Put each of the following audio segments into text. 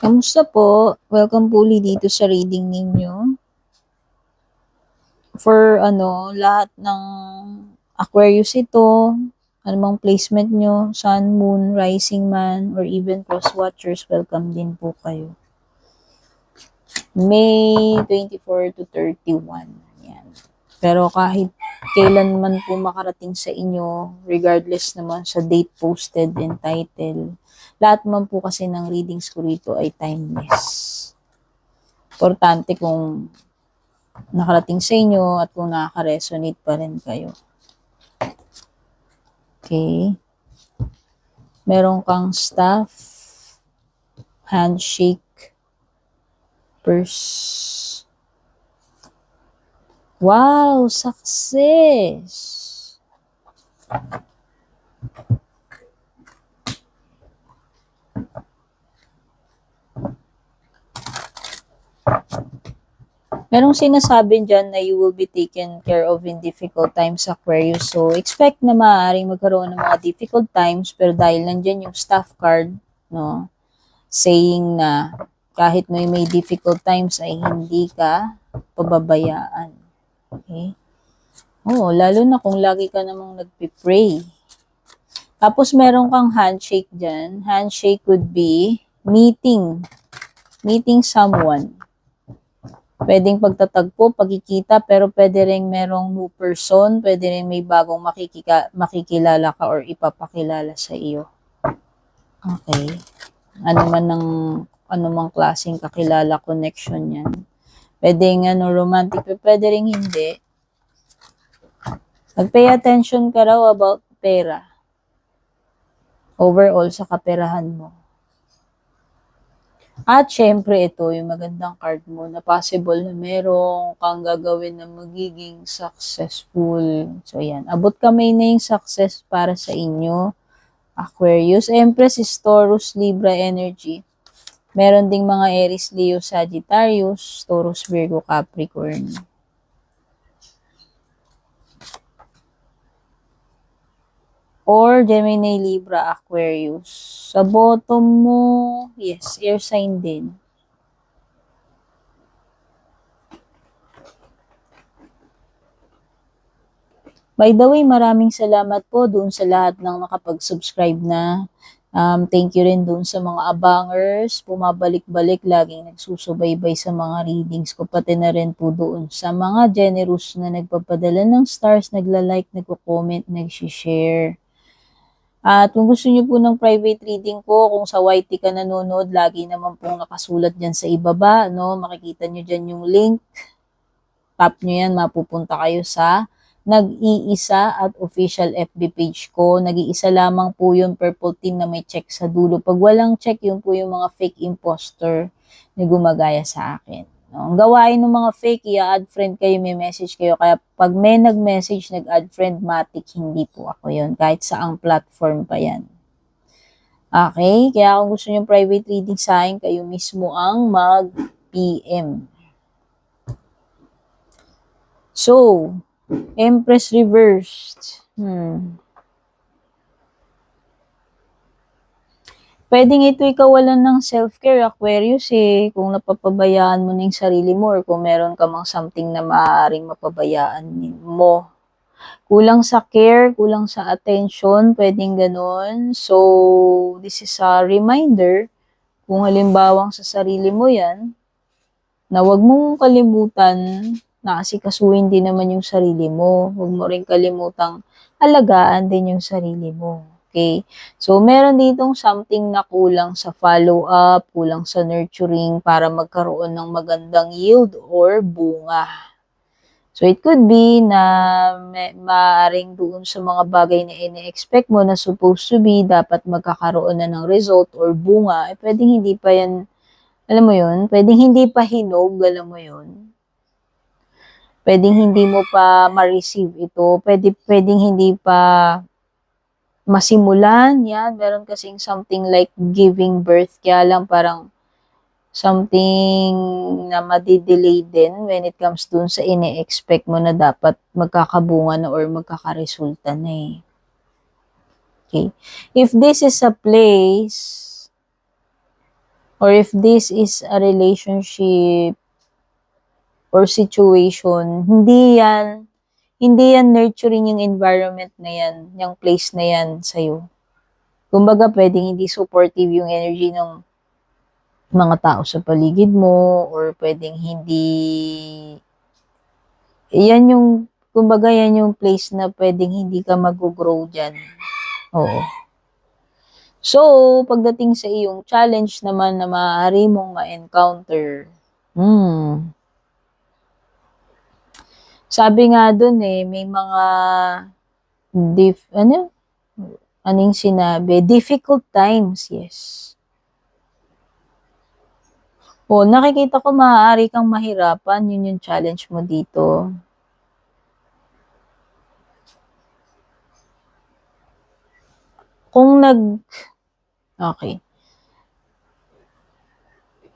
Kamusta po? Welcome po ulit dito sa reading ninyo. For lahat ng Aquarius ito, anumang placement nyo, Sun, Moon, Rising Man, or even Cross Watchers, welcome din po kayo. May 24 to 31. Yan. Pero kahit kailan man po makarating sa inyo, regardless naman sa date posted and title, lahat man po kasi ng readings ko rito ay timeless. Importante kung nakarating sa inyo at kung nakaka-resonate pa rin kayo. Okay. Meron kang staff, handshake, purse. Wow, success! Merong sinasabi dyan na you will be taken care of in difficult times, Aquarius. So, expect na maaaring magkaroon ng mga difficult times, pero dahil nandyan yung staff card, no, saying na kahit may difficult times ay hindi ka pababayaan. Okay? Oh, lalo na kung lagi ka namang nagpipray. Tapos meron kang handshake dyan. Handshake could be meeting someone. Pwedeng pagtatagpo, pagkikita, pero pwede rin merong new person, pwede rin may bagong makikilala ka or ipapakilala sa iyo. Okay. Ano mang klaseng kakilala connection yan. Pwedeng romantic, pwede rin hindi. Mag-pay attention ka raw about pera. Overall sa kaperahan mo. At syempre ito, yung magandang card mo na possible na merong kang gagawin na magiging successful. So yan, abot kamay na yung success para sa inyo. Aquarius, Empress is Taurus, Libra energy. Meron ding mga Aries, Leo, Sagittarius, Taurus, Virgo, Capricorn. Or Gemini, Libra, Aquarius. Sa bottom mo, yes, air sign din. By the way, maraming salamat po doon sa lahat ng nakapag-subscribe na. Thank you rin doon sa mga abangers, pumabalik-balik, laging nagsusubaybay sa mga readings ko, pati na rin po doon sa mga generous na nagpapadala ng stars, nagla-like, nagko-comment, nag-share. At kung gusto niyo po ng private reading ko, kung sa YT ka nanonood, lagi naman pong nakasulat dyan sa ibaba, no? Makikita niyo dyan yung link. Tap nyo yan, mapupunta kayo sa Nag-iisa at official FB page ko. Nag-iisa lamang po yung purple team na may check sa dulo. Pag walang check, yun po yung mga fake imposter na gumagaya sa akin. No? Ang gawain ng mga fake, i-add friend kayo, may message kayo. Kaya pag may nag-message, nag-add friend, matik, hindi po ako yun. Kahit saang platform pa yan. Okay? Kaya kung gusto nyo private reading sa akin, kayo mismo ang mag-PM. So, Empress reversed. Pwedeng ito ikawalan ng self-care, Aquarius, kung napapabayaan mo na yung sarili mo or kung meron ka mang something na maaaring mapabayaan mo. Kulang sa care, kulang sa attention, pwedeng ganun. So, this is a reminder, kung halimbawang sa sarili mo yan, na wag mong kalimutan na asikasuhin din naman yung sarili mo. Huwag mo rin kalimutang alagaan din yung sarili mo. Okay? So, meron ditong something na kulang sa follow-up, kulang sa nurturing para magkaroon ng magandang yield or bunga. So, it could be na maaaring doon sa mga bagay na ine-expect mo na supposed to be, dapat magkakaroon na ng result or bunga, pwedeng hindi pa yan, alam mo yun, pwedeng hindi pa hinog, alam mo yun. Pwedeng hindi mo pa ma-receive ito. Pwedeng hindi pa masimulan. Yan, meron kasing something like giving birth. Kaya lang parang something na madidelay din when it comes dun sa ine-expect mo na dapat magkakabunga na or magkakaresulta na eh. Okay. If this is a place Or if this is a relationship or situation, hindi yan nurturing yung environment na yan, yung place na yan sa'yo. Kumbaga, pwedeng hindi supportive yung energy ng mga tao sa paligid mo, or pwedeng hindi, kumbaga, yan yung place na pwedeng hindi ka mag-grow dyan. Oo. So, pagdating sa iyong challenge naman na maaari mong ma-encounter, sabi nga dun may mga anong sinabi? Difficult times, yes. O, nakikita ko maaari kang mahirapan, yun yung challenge mo dito. Okay.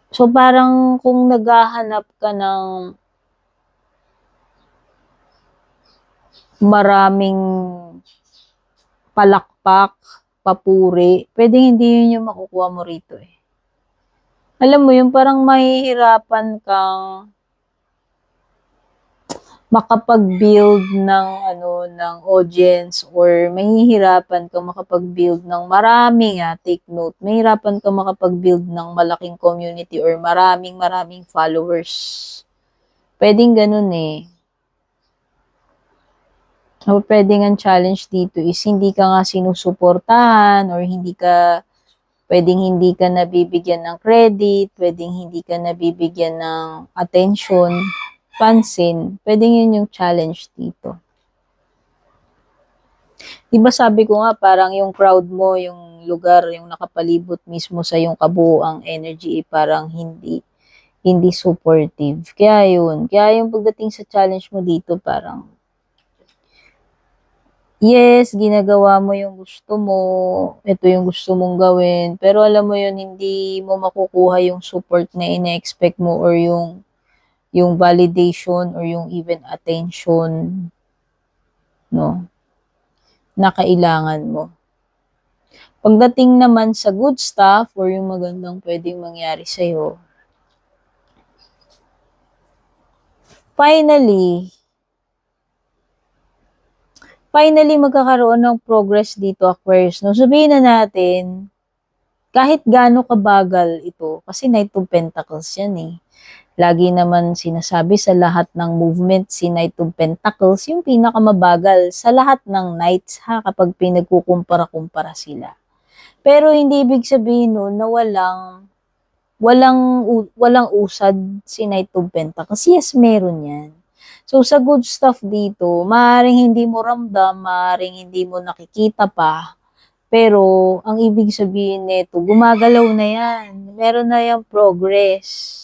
So, parang kung naghahanap ka ng maraming palakpak, papuri, pwedeng hindi yun yung makukuha mo rito eh. Alam mo yung parang mahihirapan kang makapag-build ng audience, or mahihirapan kang makapag-build ng take note, mahihirapan kang makapag-build ng malaking community or maraming followers. Pwedeng ganun eh. O pwedeng ang challenge dito is hindi ka nga sinusuportahan, or pwedeng hindi ka nabibigyan ng credit, pwedeng hindi ka nabibigyan ng attention, pansin. Pwedeng yun yung challenge dito. Diba sabi ko nga, parang yung crowd mo, yung lugar, yung nakapalibot mismo sa yung kabuuang energy, parang hindi supportive. Kaya yung pagdating sa challenge mo dito, parang yes, ginagawa mo yung gusto mo, ito yung gusto mong gawin, pero alam mo yun, hindi mo makukuha yung support na ina-expect mo, or yung validation, or yung even attention, no, na kailangan mo. Pagdating naman sa good stuff, or yung magandang pwedeng mangyari sa'yo, finally, magkakaroon ng progress dito, Aquarius. No? Sabihin na natin, kahit gaano kabagal ito, kasi Knight of Pentacles yan eh. Lagi naman sinasabi sa lahat ng movement, si Knight of Pentacles, yung pinakamabagal sa lahat ng Knights ha, kapag pinagkukumpara-kumpara sila. Pero hindi ibig sabihin nun na walang usad si Knight of Pentacles. Yes, meron yan. So, sa good stuff dito, maaaring hindi mo ramdam, maaaring hindi mo nakikita pa, pero ang ibig sabihin nito, gumagalaw na yan. Meron na yung progress.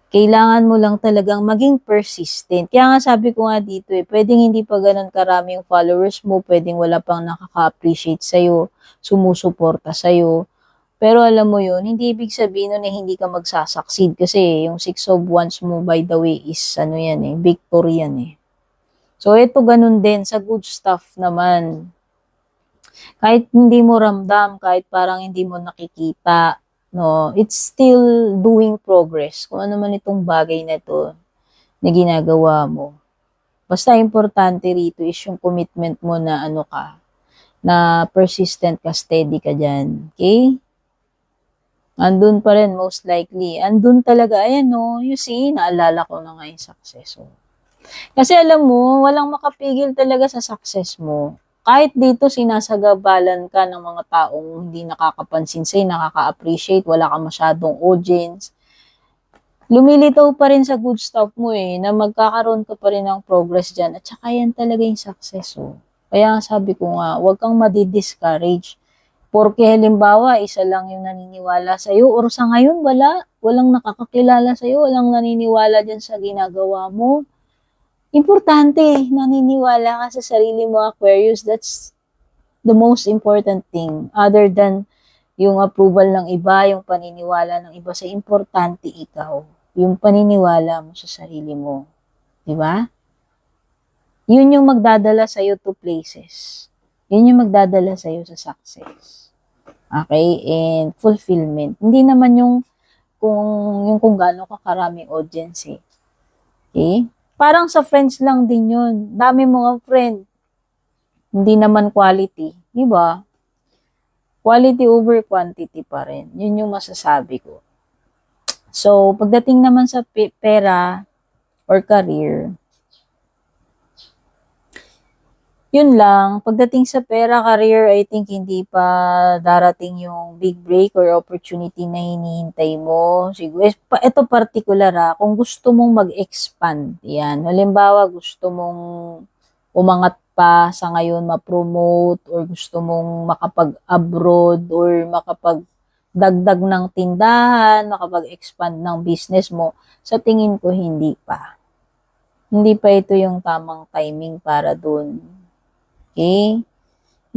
Kailangan mo lang talagang maging persistent. Kaya nga sabi ko nga dito pwedeng hindi pa ganun karami yung followers mo, pwedeng wala pang nakaka-appreciate sa'yo, sumusuporta sa'yo. Pero alam mo yun, hindi ibig sabihin nun na hindi ka magsasucceed, kasi yung 6 of Wands mo, by the way, is victory yan eh. So, ito ganun din sa good stuff naman. Kahit hindi mo ramdam, kahit parang hindi mo nakikita, no, it's still doing progress. Kung ano man itong bagay na ito na ginagawa mo. Basta importante rito is yung commitment mo na na persistent ka, steady ka dyan. Okay? Andun pa rin, most likely. Andun talaga, ayan no, you see, naalala ko na nga yung success. Kasi alam mo, walang makapigil talaga sa success mo. Kahit dito sinasagabalan ka ng mga taong hindi nakakapansin sa'yo, nakaka-appreciate, wala ka masyadong audience, lumilitaw pa rin sa good stuff mo na magkakaroon ka pa rin ng progress dyan. At saka yan talaga yung success. Kaya sabi ko nga, huwag kang madi-discourage. Porque halimbawa, isa lang yung naniniwala sa'yo, or sa ngayon, walang nakakakilala sa'yo, walang naniniwala dyan sa ginagawa mo. Importante, naniniwala ka sa sarili mo, Aquarius. That's the most important thing. Other than yung approval ng iba, yung paniniwala ng iba, sa importante ikaw. Yung paniniwala mo sa sarili mo. Diba? Yun yung magdadala sa'yo to places. Yun yung magdadala sa'yo sa success. Okay? And fulfillment. Hindi naman yung kung gaano ka karaming audience eh. Okay? Parang sa friends lang din yun. Dami mga friend. Hindi naman quality. Di ba? Quality over quantity pa rin. Yun yung masasabi ko. So, pagdating naman sa pera or career, yun lang. Pagdating sa pera, career, I think hindi pa darating yung big break or opportunity na hinihintay mo. Siguro, ito particular kung gusto mong mag-expand, yan. Halimbawa, gusto mong umangat pa sa ngayon, ma-promote, or gusto mong makapag-abroad, or makapag-dagdag ng tindahan, makapag-expand ng business mo, sa tingin ko, hindi pa. Hindi pa ito yung tamang timing para dun. Okay?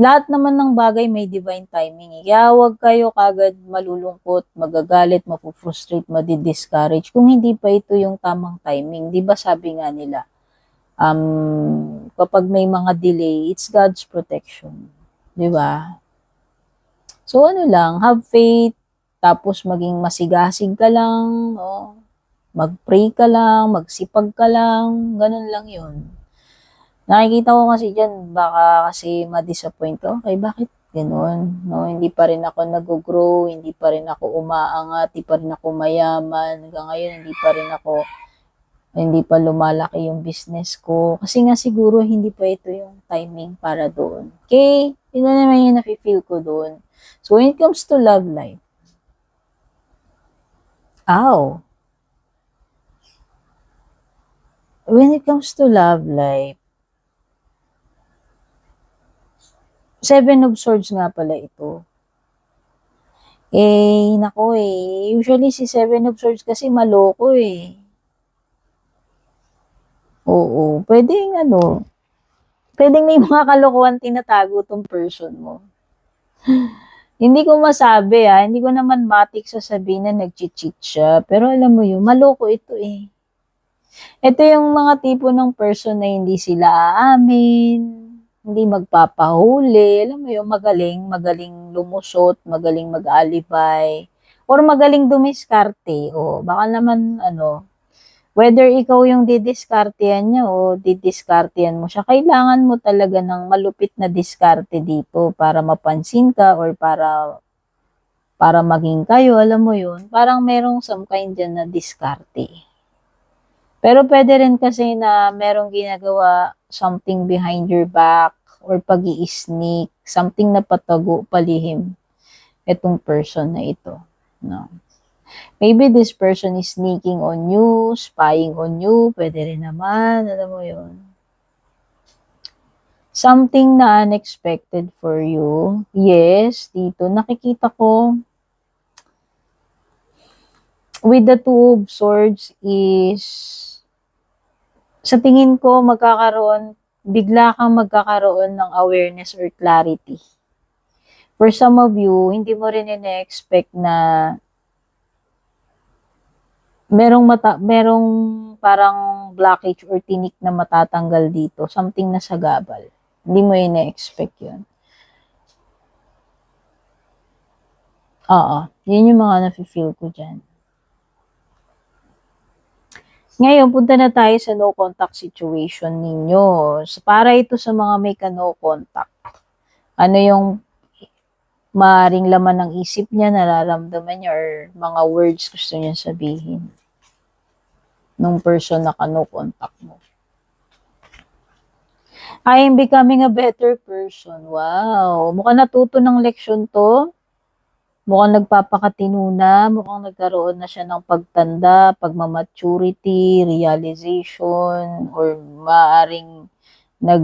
Lahat naman ng bagay may divine timing. Kaya huwag kayo kagad malulungkot, magagalit, mapufrustrate, madidiscourage kung hindi pa ito yung tamang timing. Di ba sabi nga nila, kapag may mga delay, it's God's protection. Di ba? So ano lang, have faith, tapos maging masigasig ka lang, no? Mag-pray ka lang, magsipag ka lang, ganun lang yun. Nakikita ko kasi dyan, baka kasi ma-disappoint ko. Okay, bakit ganun? No, hindi pa rin ako nag-grow, hindi pa rin ako umaangat, hindi pa rin ako mayaman. Hanggang ngayon, hindi pa lumalaki yung business ko. Kasi nga siguro, hindi pa ito yung timing para doon. Okay? Yun na naman yung nafe-feel ko doon. So, when it comes to love life, ow! When it comes to love life, Seven of Swords nga pala ito. Nako usually si Seven of Swords kasi maloko eh. Oo, pwedeng may mga kalokohan tinatago tong person mo. Hindi ko masabi hindi ko naman matik sasabihin na nag-cheat siya, pero alam mo yun, maloko ito eh. Ito yung mga tipo ng person na hindi sila aamin, hindi magpapahuli, alam mo yun, magaling lumusot, magaling mag-alibay, or magaling dumiskarte, o baka naman, whether ikaw yung didiskartehan niya o didiskartehan mo siya, kailangan mo talaga ng malupit na diskarte dito para mapansin ka or para maging kayo, alam mo yun, parang merong some kind dyan na diskarte. Pero pwede rin kasi na merong ginagawa something behind your back or pag-i-sneak, something na patago, palihim itong person na ito. No? Maybe this person is sneaking on you, spying on you, pwede rin naman, alam mo yun. Something na unexpected for you. Yes, dito nakikita ko with the Two of Swords is sa tingin ko bigla kang magkakaroon ng awareness or clarity. For some of you, hindi mo rin ina-expect na merong parang blockage or tinik na matatanggal dito. Something na sagabal. Hindi mo ina-expect yun. Oo. Yun yung mga nafe-feel ko dyan. Ngayon, punta na tayo sa no contact situation ninyo. So, para ito sa mga may ka-no contact. Ano yung maaaring laman ng isip niya, nararamdaman niya, or mga words gusto niya sabihin nung person na ka-no contact mo. I am becoming a better person. Wow. Mukhang natuto ng leksyon to. Mukhang nagpapakatino na. Mukhang nagkaroon na siya ng pagtanda, pagmamaturity, realization, or maaring na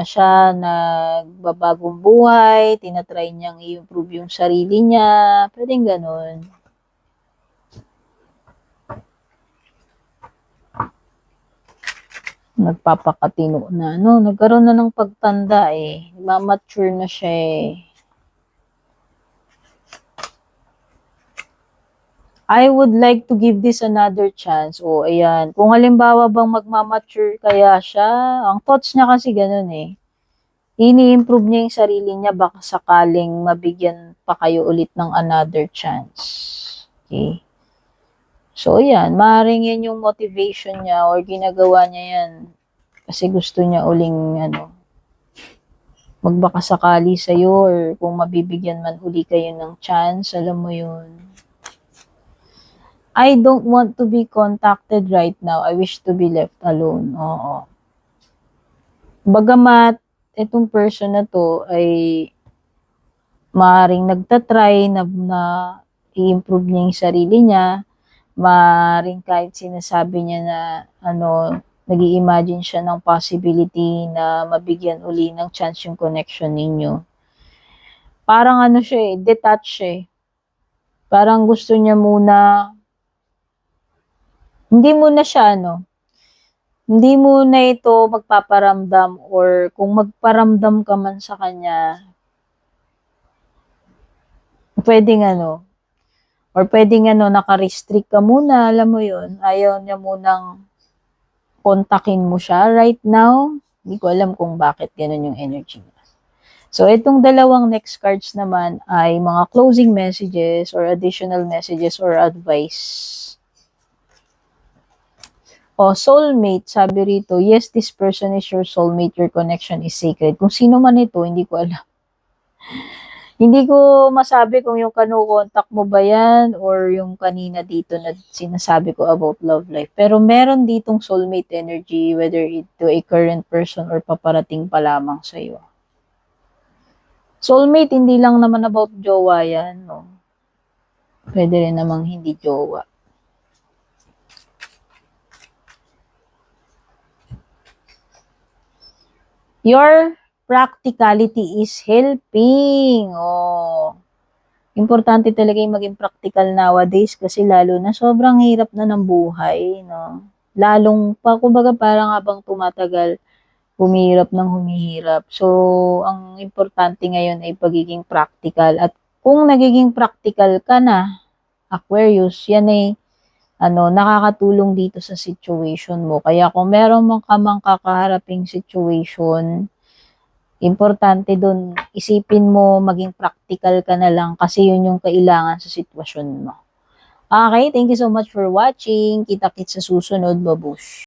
siya, nagbabagong buhay, tinatry niyang i-improve yung sarili niya. Pwedeng ganun. Nagpapakatino na, nagkaroon na ng pagtanda mature na siya I would like to give this another chance. Ayan. Kung halimbawa bang magmamature kaya siya, ang thoughts niya kasi ganun ini-improve niya yung sarili niya, baka sakaling mabigyan pa kayo ulit ng another chance. Okay? So, yan. Maaaring yan yung motivation niya or ginagawa niya yan kasi gusto niya uling, magbaka sakali sa'yo or kung mabibigyan man uli kayo ng chance, alam mo yun. I don't want to be contacted right now. I wish to be left alone. Oo. Bagamat itong person na to ay maaaring nagtatry na i-improve niya yung sarili niya, maaaring kahit sinasabi niya na nag-i-imagine siya ng possibility na mabigyan uli ng chance yung connection ninyo. Parang siya detached Parang gusto niya muna, hindi muna siya hindi muna ito magpaparamdam or kung magparamdam ka man sa kanya, pwedeng or pwedeng naka-restrict ka muna, alam mo yun, ayaw niya munang kontakin mo siya right now. Hindi ko alam kung bakit ganun yung energy niya. So, itong dalawang next cards naman ay mga closing messages or additional messages or advice. Soulmate, sabi rito, yes, this person is your soulmate, your connection is sacred. Kung sino man ito, hindi ko alam. Hindi ko masabi kung yung kanu-contact mo ba yan or yung kanina dito na sinasabi ko about love life. Pero meron ditong soulmate energy, whether ito a current person or paparating pa lamang sa'yo. Soulmate, hindi lang naman about jowa yan, no? Pwede rin namang hindi jowa. Your practicality is helping. Importante talaga yung maging practical nowadays kasi lalo na sobrang hirap na ng buhay, no? Lalong pa, kumbaga parang habang tumatagal, humihirap ng humihirap. So, ang importante ngayon ay pagiging practical. At kung nagiging practical ka na, Aquarius, yan ay nakakatulong dito sa situation mo. Kaya kung meron ka mang kakaharaping situation, importante dun, isipin mo, maging practical ka na lang kasi yun yung kailangan sa sitwasyon mo. Okay, thank you so much for watching. Kita-kits sa susunod. Babush!